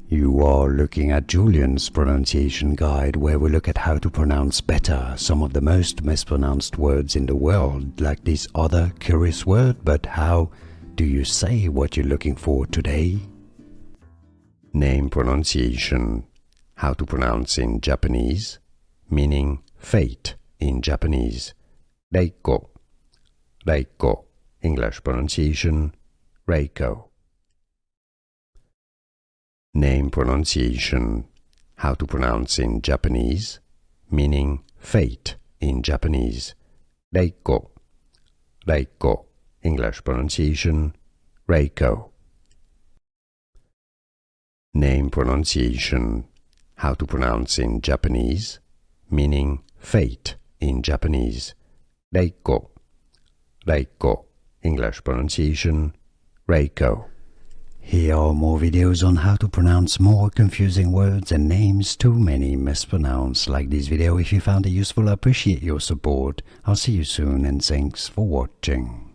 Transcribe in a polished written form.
You are looking at Julian's pronunciation guide, where we look at how to pronounce better some of the most mispronounced words in the world, like this other curious word. But how do you say what you're looking for today? Name pronunciation. How to pronounce in Japanese, meaning fate in Japanese. Reiko. Reiko. English pronunciation, Reiko. Name pronunciation. How to pronounce in Japanese, meaning fate in Japanese. Reiko. Reiko. English pronunciation, Reiko. Name pronunciation. How to pronounce in Japanese, meaning fate in Japanese. Reiko. Reiko. English pronunciation, Reiko. Here are more videos on how to pronounce more confusing words and names too many mispronounced. Like this video if you found it useful. I appreciate your support. I'll see you soon and thanks for watching.